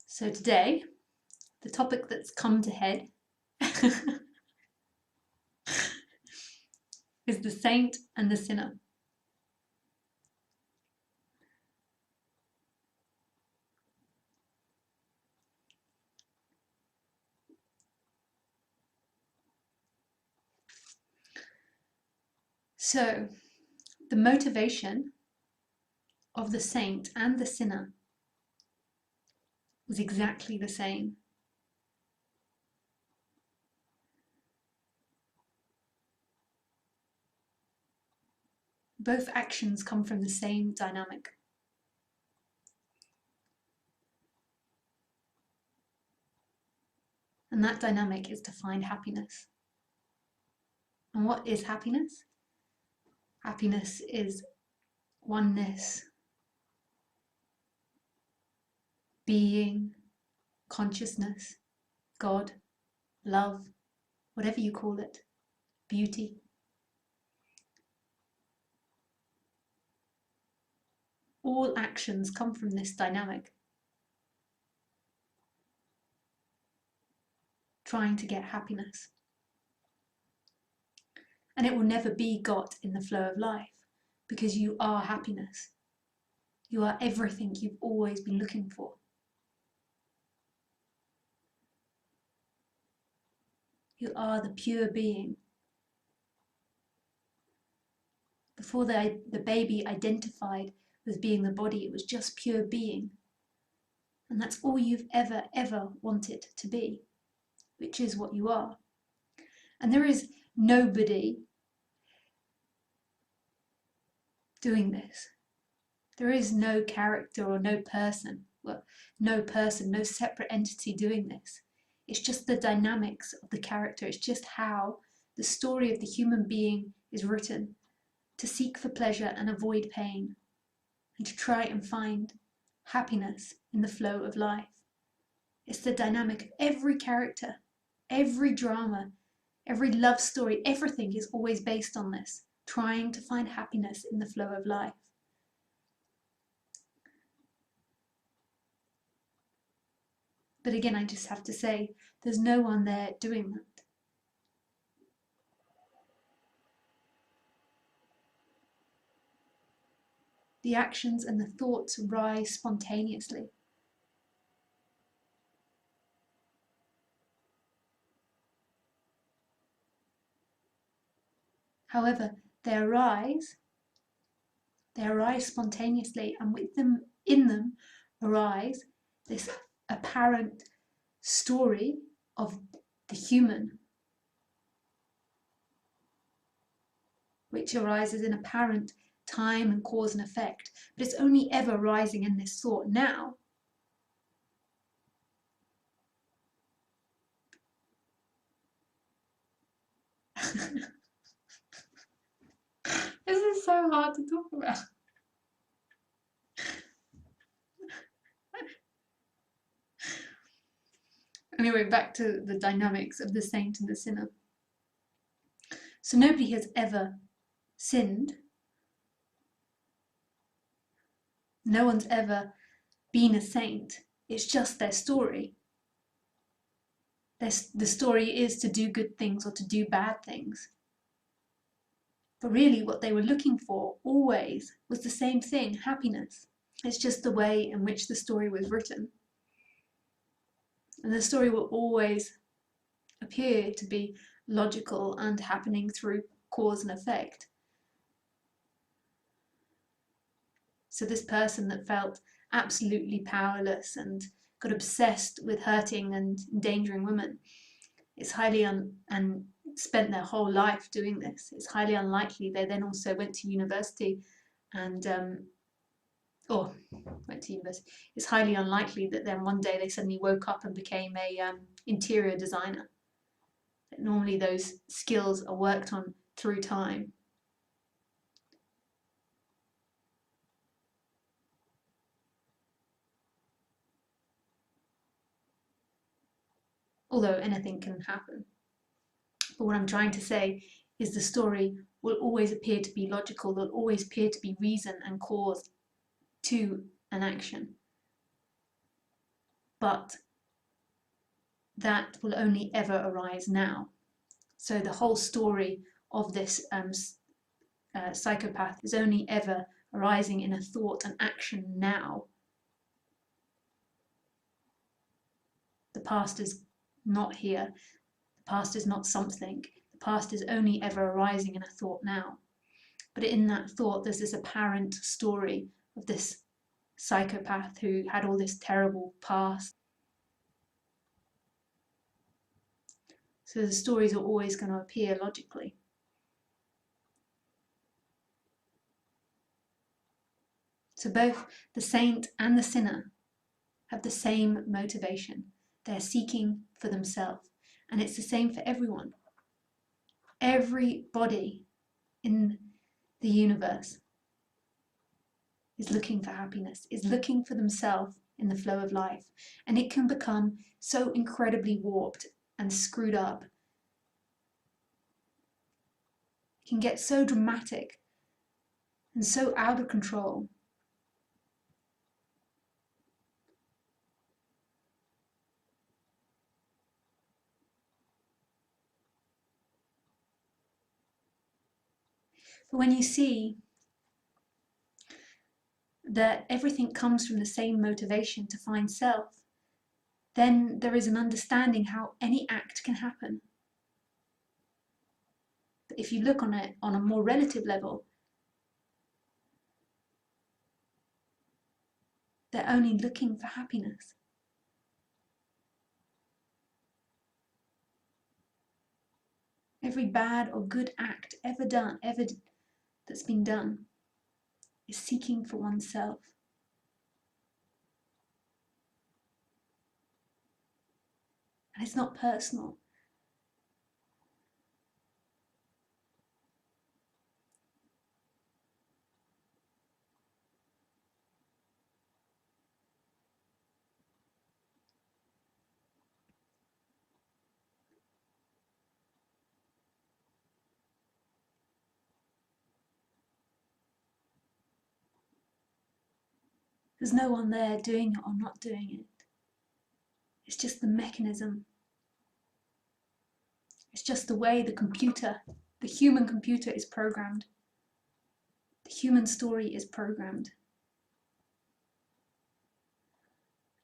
So today, the topic that's come to head is the saint and the sinner. So, the motivation of the saint and the sinner was exactly the same. Both actions come from the same dynamic. And that dynamic is to find happiness. And what is happiness? Happiness is oneness, being, consciousness, God, love, whatever you call it, beauty. All actions come from this dynamic, trying to get happiness. And it will never be got in the flow of life, because you are happiness. You are everything you've always been looking for. You are the pure being. Before the baby identified with being the body, it was just pure being. And that's all you've ever wanted to be, which is what you are. And there is nobody doing this. There is no character or no person, no separate entity doing this. It's just the dynamics of the character. It's just how the story of the human being is written, to seek for pleasure and avoid pain, and to try and find happiness in the flow of life. It's the dynamic of every character, every drama, every love story, everything is always based on this, trying to find happiness in the flow of life. But again, I just have to say, there's no one there doing that. The actions and the thoughts rise spontaneously. However, they arise spontaneously, and with them, in them, arise this apparent story of the human, which arises in apparent time and cause and effect, but it's only ever rising in this thought now. This is so hard to talk about. Anyway, back to the dynamics of the saint and the sinner. So nobody has ever sinned. No one's ever been a saint. It's just their story. The story is to do good things or to do bad things. But really what they were looking for always was the same thing, happiness. It's just the way in which the story was written. And the story will always appear to be logical and happening through cause and effect. So this person that felt absolutely powerless and got obsessed with hurting and endangering women is highly and spent their whole life doing this. It's highly unlikely they then also went to university and it's highly unlikely that then one day they suddenly woke up and became a interior designer. Normally those skills are worked on through time. Although anything can happen. But what I'm trying to say is the story will always appear to be logical, there'll always appear to be reason and cause to an action. but that will only ever arise now. So the whole story of this psychopath is only ever arising in a thought and action now. The past is not here. The past is not something. The past is only ever arising in a thought now. But in that thought, there's this apparent story of this psychopath who had all this terrible past. So the stories are always going to appear logically. So both the saint and the sinner have the same motivation. They're seeking for themselves. And it's the same for everyone. Everybody in the universe is looking for happiness, is looking for themselves in the flow of life. And it can become so incredibly warped and screwed up. It can get so dramatic and so out of control. But when you see that everything comes from the same motivation to find self, then there is an understanding how any act can happen. But if you look on it on a more relative level, they're only looking for happiness. Every bad or good act ever that's been done is seeking for oneself. And it's not personal. There's no one there doing it or not doing it. It's just the mechanism. It's just the way the human computer is programmed. The human story is programmed.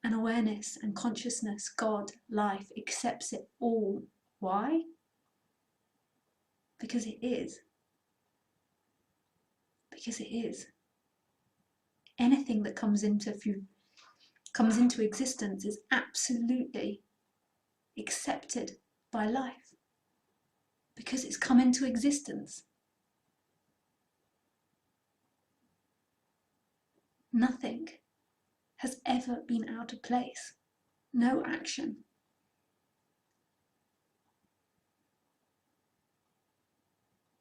And awareness and consciousness, God, life, accepts it all. Why? Because it is. Because it is. Anything that comes into existence is absolutely accepted by life. Because it's come into existence. Nothing has ever been out of place. No action.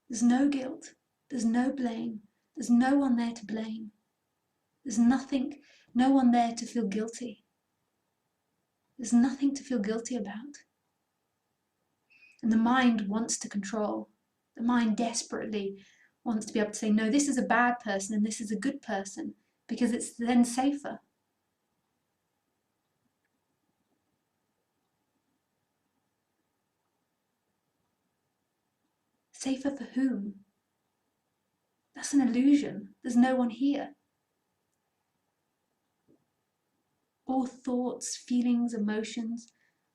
There's no guilt. There's no blame. There's no one there to blame. There's nothing, no one there to feel guilty. There's nothing to feel guilty about. And the mind wants to control. The mind desperately wants to be able to say, no, this is a bad person and this is a good person, because it's then safer. Safer for whom? That's an illusion. There's no one here. All thoughts, feelings, emotions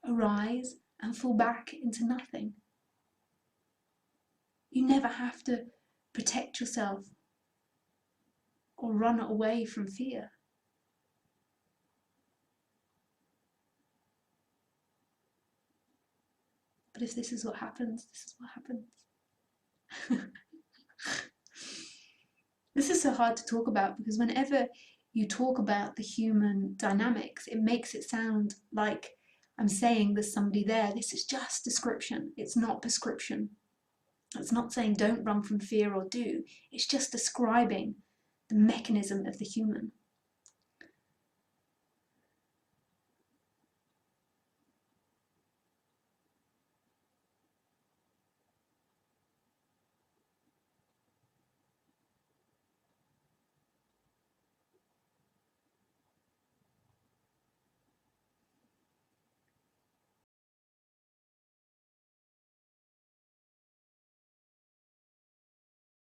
arise and fall back into nothing. You never have to protect yourself or run away from fear. But if this is what happens, this is what happens. This is so hard to talk about because whenever you talk about the human dynamics, it makes it sound like I'm saying there's somebody there. This is just description. It's not prescription. It's not saying don't run from fear or do. It's just describing the mechanism of the human.